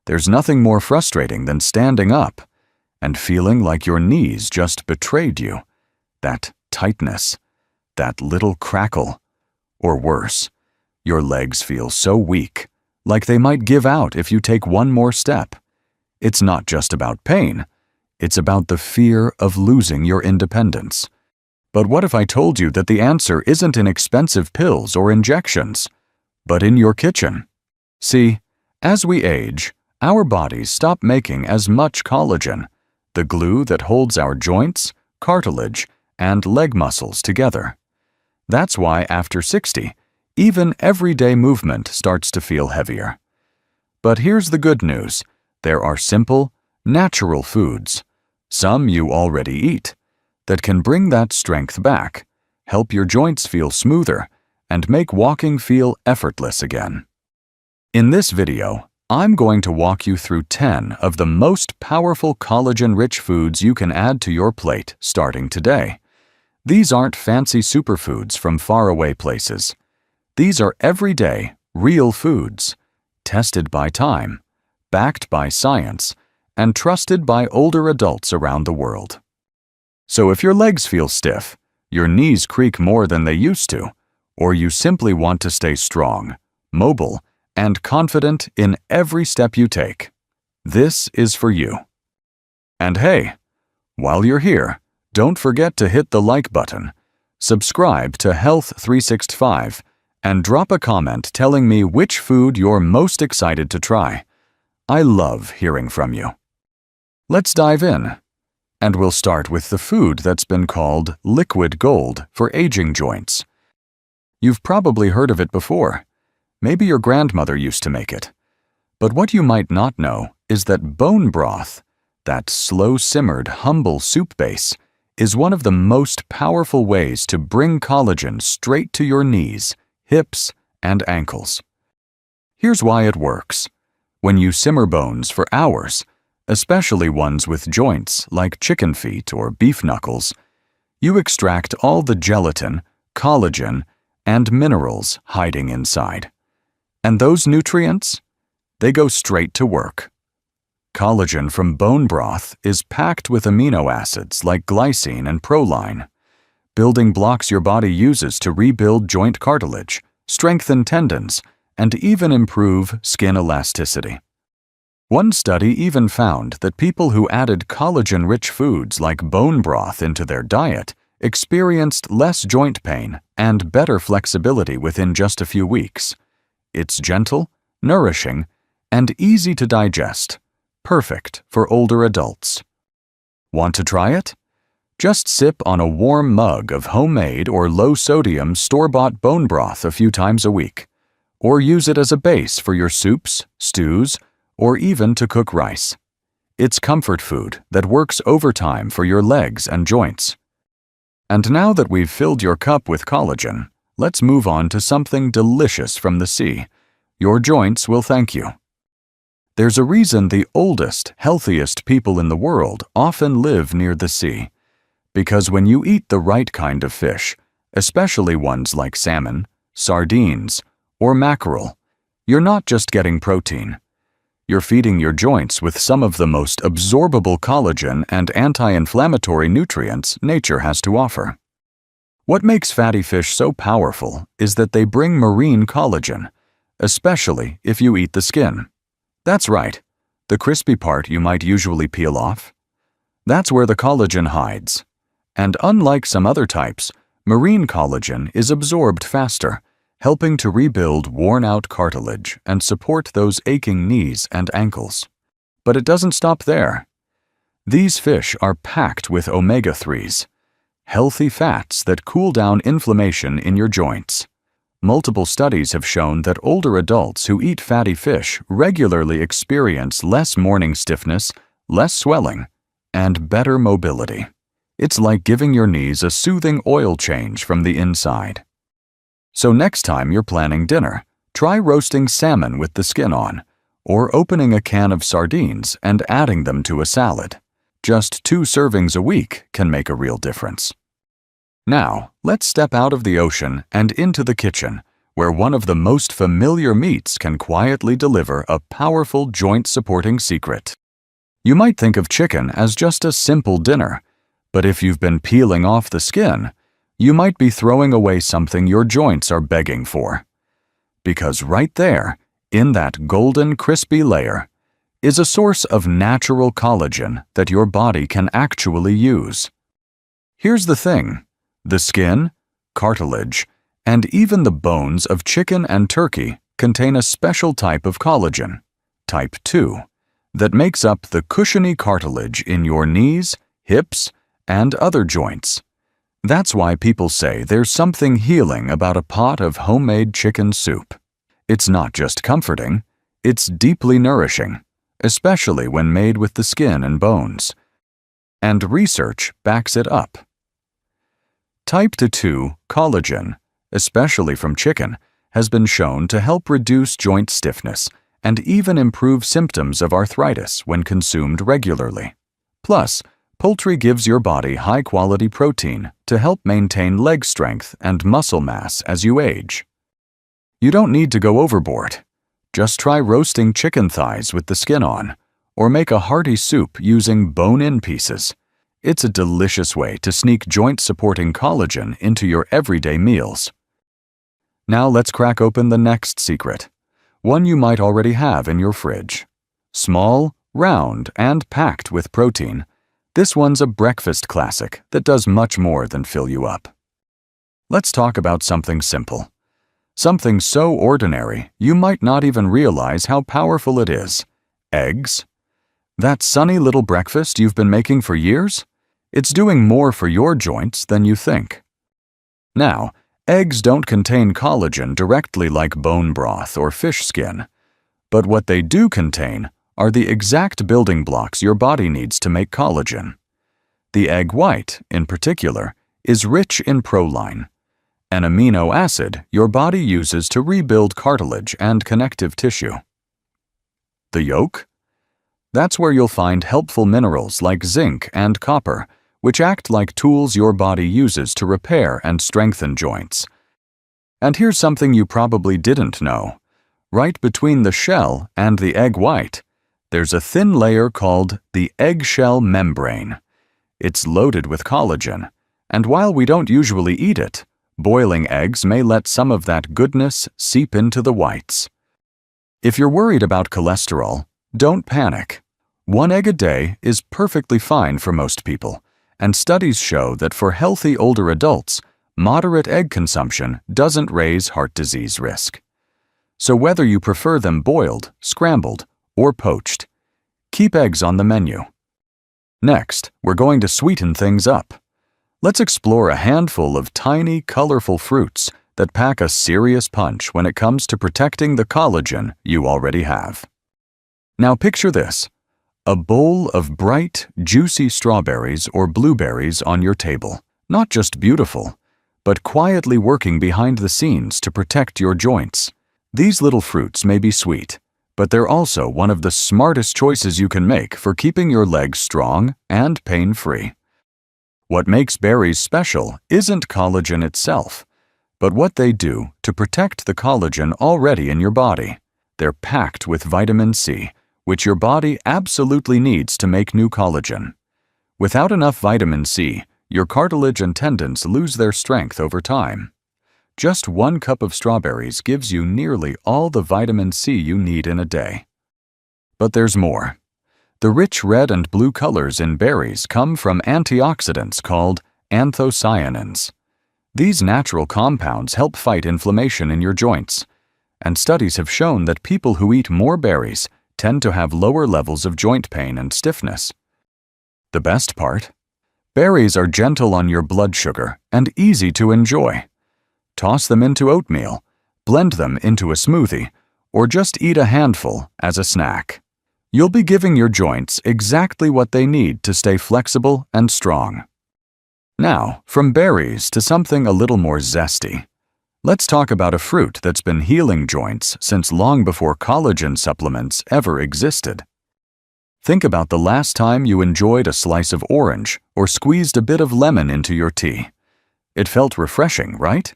There's nothing more frustrating than standing up and feeling like your knees just betrayed you. That tightness, that little crackle, or worse, your legs feel so weak, like they might give out if you take one more step. It's not just about pain, it's about the fear of losing your independence. But what if I told you that the answer isn't in expensive pills or injections, but in your kitchen? See, as we age, our bodies stop making as much collagen, the glue that holds our joints, cartilage, and leg muscles together. That's why after 60, even everyday movement starts to feel heavier. But here's the good news. There are simple, natural foods, some you already eat, that can bring that strength back, help your joints feel smoother, and make walking feel effortless again. In this video, I'm going to walk you through 10 of the most powerful collagen-rich foods you can add to your plate starting today. These aren't fancy superfoods from faraway places. These are everyday, real foods, tested by time, backed by science, and trusted by older adults around the world. So if your legs feel stiff, your knees creak more than they used to, or you simply want to stay strong, mobile, and confident in every step you take, this is for you. And hey, while you're here, don't forget to hit the like button, subscribe to Health 365, and drop a comment telling me which food you're most excited to try. I love hearing from you. Let's dive in. And we'll start with the food that's been called liquid gold for aging joints. You've probably heard of it before. Maybe your grandmother used to make it. But what you might not know is that bone broth, that slow-simmered, humble soup base, is one of the most powerful ways to bring collagen straight to your knees, hips, and ankles. Here's why it works. When you simmer bones for hours, especially ones with joints like chicken feet or beef knuckles, you extract all the gelatin, collagen, and minerals hiding inside. And those nutrients? They go straight to work. Collagen from bone broth is packed with amino acids like glycine and proline, building blocks your body uses to rebuild joint cartilage, strengthen tendons, and even improve skin elasticity. One study even found that people who added collagen-rich foods like bone broth into their diet experienced less joint pain and better flexibility within just a few weeks. It's gentle, nourishing, and easy to digest, perfect for older adults. Want to try it? Just sip on a warm mug of homemade or low-sodium store-bought bone broth a few times a week, or use it as a base for your soups, stews, or even to cook rice. It's comfort food that works overtime for your legs and joints. And now that we've filled your cup with collagen, let's move on to something delicious from the sea. Your joints will thank you. There's a reason the oldest, healthiest people in the world often live near the sea. Because when you eat the right kind of fish, especially ones like salmon, sardines, or mackerel, you're not just getting protein. You're feeding your joints with some of the most absorbable collagen and anti-inflammatory nutrients nature has to offer. What makes fatty fish so powerful is that they bring marine collagen, especially if you eat the skin. That's right, the crispy part you might usually peel off. That's where the collagen hides. And unlike some other types, marine collagen is absorbed faster, helping to rebuild worn-out cartilage and support those aching knees and ankles. But it doesn't stop there. These fish are packed with omega-3s, healthy fats that cool down inflammation in your joints. Multiple studies have shown that older adults who eat fatty fish regularly experience less morning stiffness, less swelling, and better mobility. It's like giving your knees a soothing oil change from the inside. So next time you're planning dinner, try roasting salmon with the skin on, or opening a can of sardines and adding them to a salad. Just 2 servings a week can make a real difference. Now, let's step out of the ocean and into the kitchen, where one of the most familiar meats can quietly deliver a powerful joint-supporting secret. You might think of chicken as just a simple dinner, but if you've been peeling off the skin, you might be throwing away something your joints are begging for. Because right there, in that golden crispy layer, is a source of natural collagen that your body can actually use. Here's the thing: the skin, cartilage, and even the bones of chicken and turkey contain a special type of collagen, type 2, that makes up the cushiony cartilage in your knees, hips, and other joints. That's why people say there's something healing about a pot of homemade chicken soup. It's not just comforting, it's deeply nourishing, especially when made with the skin and bones. And research backs it up. Type 2 collagen, especially from chicken, has been shown to help reduce joint stiffness and even improve symptoms of arthritis when consumed regularly. Plus, poultry gives your body high-quality protein to help maintain leg strength and muscle mass as you age. You don't need to go overboard. Just try roasting chicken thighs with the skin on, or make a hearty soup using bone-in pieces. It's a delicious way to sneak joint-supporting collagen into your everyday meals. Now let's crack open the next secret, one you might already have in your fridge. Small, round, and packed with protein, this one's a breakfast classic that does much more than fill you up. Let's talk about something simple. Something so ordinary you might not even realize how powerful it is. Eggs. That sunny little breakfast you've been making for years? It's doing more for your joints than you think. Now, eggs don't contain collagen directly like bone broth or fish skin, but what they do contain are the exact building blocks your body needs to make collagen. The egg white, in particular, is rich in proline, an amino acid your body uses to rebuild cartilage and connective tissue. The yolk? That's where you'll find helpful minerals like zinc and copper, which act like tools your body uses to repair and strengthen joints. And here's something you probably didn't know. Right between the shell and the egg white, there's a thin layer called the eggshell membrane. It's loaded with collagen, and while we don't usually eat it, boiling eggs may let some of that goodness seep into the whites. If you're worried about cholesterol, don't panic. 1 egg a day is perfectly fine for most people, and studies show that for healthy older adults, moderate egg consumption doesn't raise heart disease risk. So whether you prefer them boiled, scrambled, or poached, keep eggs on the menu. Next, we're going to sweeten things up. Let's explore a handful of tiny, colorful fruits that pack a serious punch when it comes to protecting the collagen you already have. Now picture this: a bowl of bright, juicy strawberries or blueberries on your table. Not just beautiful, but quietly working behind the scenes to protect your joints. These little fruits may be sweet, but they're also one of the smartest choices you can make for keeping your legs strong and pain-free. What makes berries special isn't collagen itself, but what they do to protect the collagen already in your body. They're packed with vitamin C, which your body absolutely needs to make new collagen. Without enough vitamin C, your cartilage and tendons lose their strength over time. Just 1 cup of strawberries gives you nearly all the vitamin C you need in a day. But there's more. The rich red and blue colors in berries come from antioxidants called anthocyanins. These natural compounds help fight inflammation in your joints, and studies have shown that people who eat more berries tend to have lower levels of joint pain and stiffness. The best part? Berries are gentle on your blood sugar and easy to enjoy. Toss them into oatmeal, blend them into a smoothie, or just eat a handful as a snack. You'll be giving your joints exactly what they need to stay flexible and strong. Now, from berries to something a little more zesty. Let's talk about a fruit that's been healing joints since long before collagen supplements ever existed. Think about the last time you enjoyed a slice of orange or squeezed a bit of lemon into your tea. It felt refreshing, right?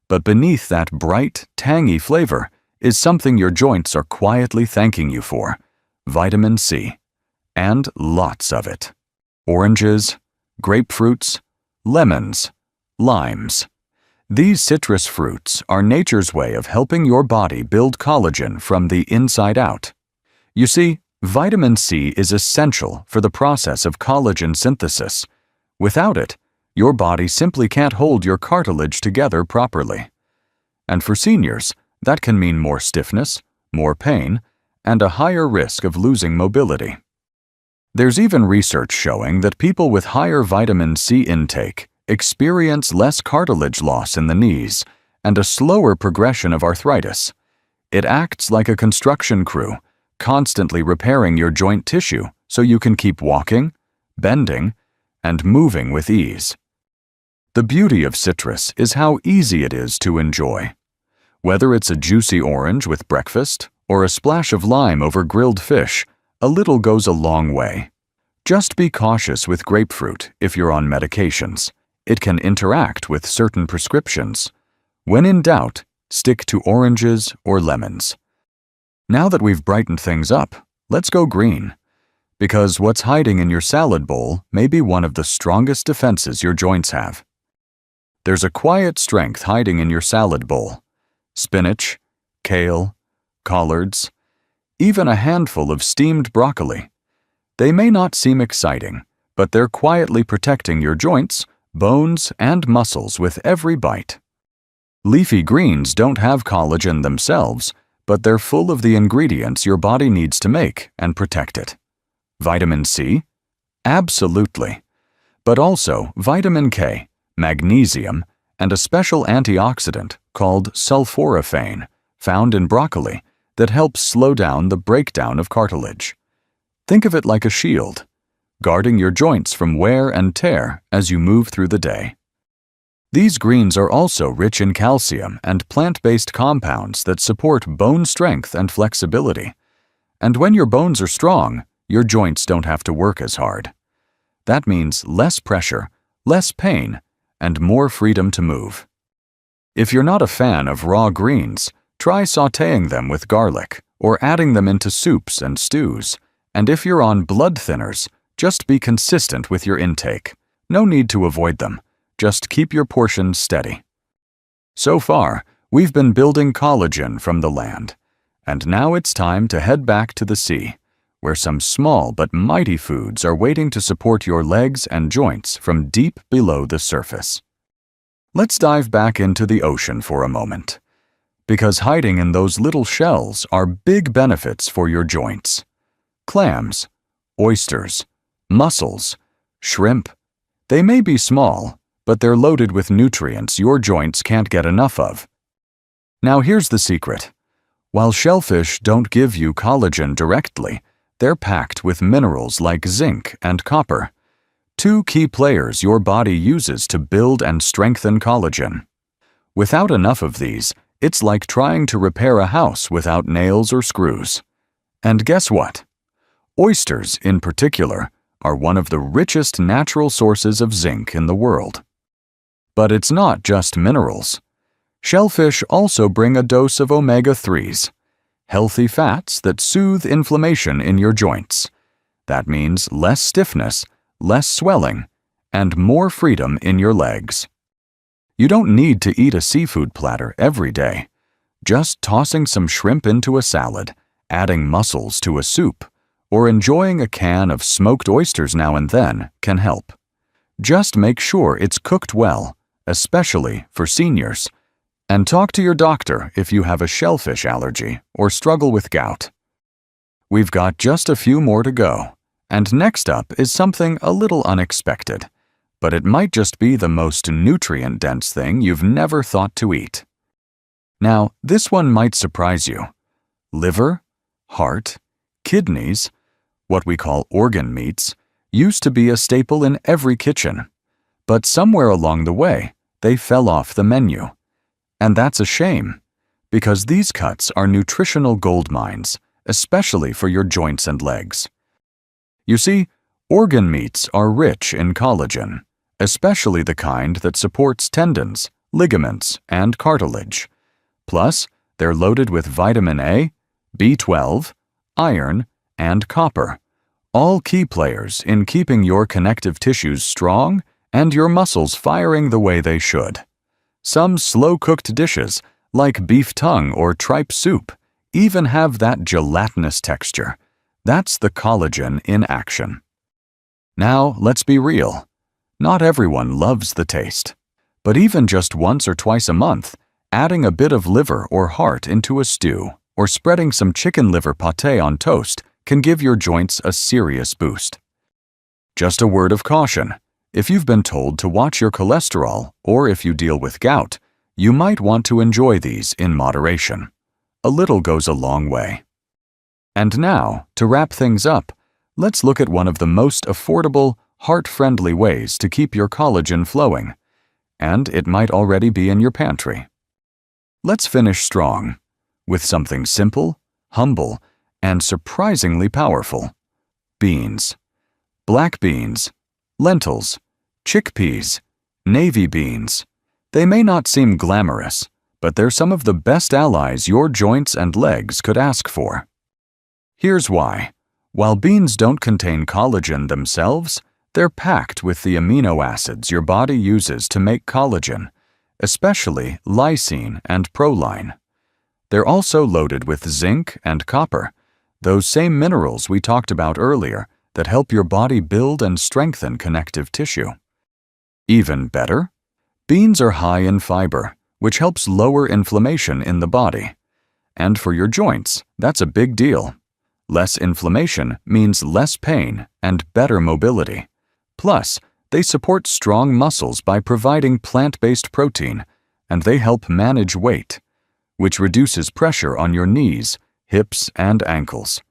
But beneath that bright, tangy flavor is something your joints are quietly thanking you for: vitamin C. And lots of it. Oranges, grapefruits, lemons, limes. These citrus fruits are nature's way of helping your body build collagen from the inside out. You see, vitamin C is essential for the process of collagen synthesis. Without it, your body simply can't hold your cartilage together properly. And for seniors, that can mean more stiffness, more pain, and a higher risk of losing mobility. There's even research showing that people with higher vitamin C intake experience less cartilage loss in the knees and a slower progression of arthritis. It acts like a construction crew, constantly repairing your joint tissue so you can keep walking, bending, and moving with ease. The beauty of citrus is how easy it is to enjoy. Whether it's a juicy orange with breakfast or a splash of lime over grilled fish, a little goes a long way. Just be cautious with grapefruit if you're on medications. It can interact with certain prescriptions. When in doubt, stick to oranges or lemons. Now that we've brightened things up, let's go green. Because what's hiding in your salad bowl may be one of the strongest defenses your joints have. There's a quiet strength hiding in your salad bowl. Spinach, kale, collards, even a handful of steamed broccoli. They may not seem exciting, but they're quietly protecting your joints, bones, and muscles with every bite. Leafy greens don't have collagen themselves, but they're full of the ingredients your body needs to make and protect it. Vitamin C? Absolutely. But also vitamin K, magnesium, and a special antioxidant called sulforaphane, found in broccoli, that helps slow down the breakdown of cartilage. Think of it like a shield, guarding your joints from wear and tear as you move through the day. These greens are also rich in calcium and plant-based compounds that support bone strength and flexibility. And when your bones are strong, your joints don't have to work as hard. That means less pressure, less pain, and more freedom to move. If you're not a fan of raw greens, try sautéing them with garlic or adding them into soups and stews. And if you're on blood thinners, just be consistent with your intake. No need to avoid them. Just keep your portions steady. So far, we've been building collagen from the land. And now it's time to head back to the sea, where some small but mighty foods are waiting to support your legs and joints from deep below the surface. Let's dive back into the ocean for a moment, because hiding in those little shells are big benefits for your joints. Clams, oysters, mussels, shrimp. They may be small, but they're loaded with nutrients your joints can't get enough of. Now here's the secret. While shellfish don't give you collagen directly, they're packed with minerals like zinc and copper, two key players your body uses to build and strengthen collagen. Without enough of these, it's like trying to repair a house without nails or screws. And guess what? Oysters, in particular, are one of the richest natural sources of zinc in the world. But it's not just minerals. Shellfish also bring a dose of omega-3s, healthy fats that soothe inflammation in your joints. That means less stiffness, less swelling, and more freedom in your legs. You don't need to eat a seafood platter every day. Just tossing some shrimp into a salad, adding mussels to a soup, or enjoying a can of smoked oysters now and then can help. Just make sure it's cooked well, especially for seniors. And talk to your doctor if you have a shellfish allergy or struggle with gout. We've got just a few more to go, and next up is something a little unexpected, but it might just be the most nutrient-dense thing you've never thought to eat. Now, this one might surprise you. Liver, heart, kidneys, what we call organ meats, used to be a staple in every kitchen, but somewhere along the way, they fell off the menu. And that's a shame, because these cuts are nutritional gold mines, especially for your joints and legs. You see, organ meats are rich in collagen, especially the kind that supports tendons, ligaments, and cartilage. Plus, they're loaded with vitamin A, B12, iron, and copper, all key players in keeping your connective tissues strong and your muscles firing the way they should. Some slow-cooked dishes, like beef tongue or tripe soup, even have that gelatinous texture. That's the collagen in action. Now, let's be real. Not everyone loves the taste. But even just once or twice a month, adding a bit of liver or heart into a stew or spreading some chicken liver pâté on toast can give your joints a serious boost. Just a word of caution. If you've been told to watch your cholesterol or if you deal with gout, you might want to enjoy these in moderation. A little goes a long way. And now, to wrap things up, let's look at one of the most affordable, heart-friendly ways to keep your collagen flowing. And it might already be in your pantry. Let's finish strong with something simple, humble, and surprisingly powerful. Beans. Black beans, lentils, chickpeas, navy beans. They may not seem glamorous, but they're some of the best allies your joints and legs could ask for. Here's why. While beans don't contain collagen themselves, they're packed with the amino acids your body uses to make collagen, especially lysine and proline. They're also loaded with zinc and copper, those same minerals we talked about earlier that help your body build and strengthen connective tissue. Even better, beans are high in fiber, which helps lower inflammation in the body. And for your joints, that's a big deal. Less inflammation means less pain and better mobility. Plus, they support strong muscles by providing plant-based protein, and they help manage weight, which reduces pressure on your knees, hips, and ankles.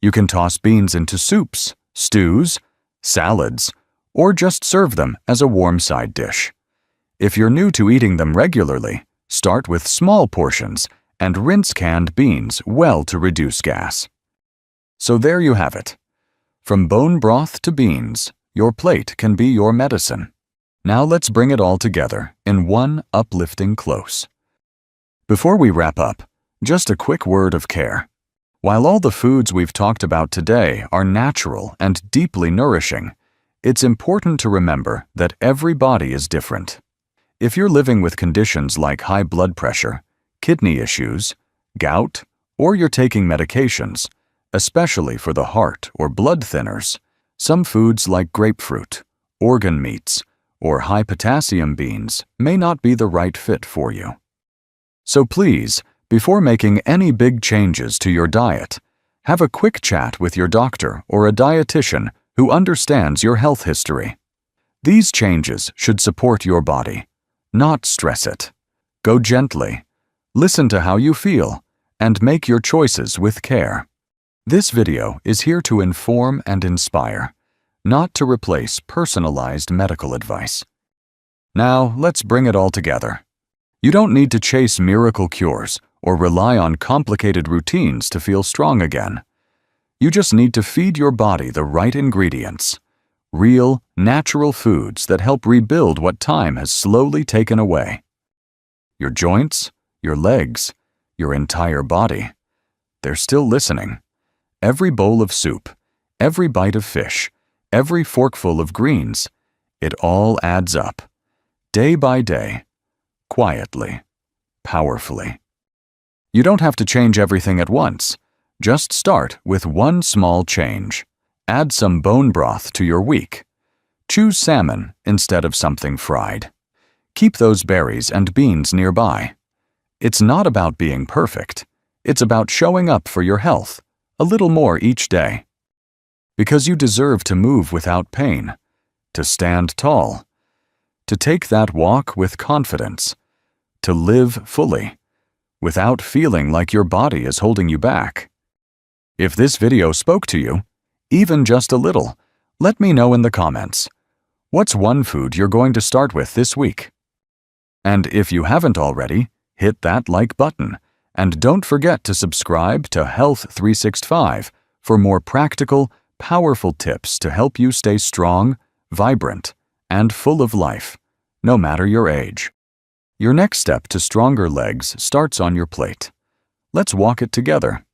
You can toss beans into soups, stews, salads, or just serve them as a warm side dish. If you're new to eating them regularly, start with small portions and rinse canned beans well to reduce gas. So there you have it. From bone broth to beans, your plate can be your medicine. Now let's bring it all together in one uplifting close. Before we wrap up, just a quick word of care. While all the foods we've talked about today are natural and deeply nourishing, it's important to remember that every body is different. If you're living with conditions like high blood pressure, kidney issues, gout, or you're taking medications, especially for the heart or blood thinners, some foods like grapefruit, organ meats, or high-potassium beans may not be the right fit for you. So please, before making any big changes to your diet, have a quick chat with your doctor or a dietitian who understands your health history. These changes should support your body, not stress it. Go gently, listen to how you feel, and make your choices with care. This video is here to inform and inspire, not to replace personalized medical advice. Now, let's bring it all together. You don't need to chase miracle cures or rely on complicated routines to feel strong again. You just need to feed your body the right ingredients, real, natural foods that help rebuild what time has slowly taken away. Your joints, your legs, your entire body, they're still listening. Every bowl of soup, every bite of fish, every forkful of greens, it all adds up, day by day, quietly, powerfully. You don't have to change everything at once. Just start with one small change. Add some bone broth to your week. Choose salmon instead of something fried. Keep those berries and beans nearby. It's not about being perfect. It's about showing up for your health a little more each day. Because you deserve to move without pain, to stand tall, to take that walk with confidence, to live fully, without feeling like your body is holding you back. If this video spoke to you, even just a little, let me know in the comments. What's one food you're going to start with this week? And if you haven't already, hit that like button, and don't forget to subscribe to Health 365 for more practical, powerful tips to help you stay strong, vibrant, and full of life, no matter your age. Your next step to stronger legs starts on your plate. Let's walk it together.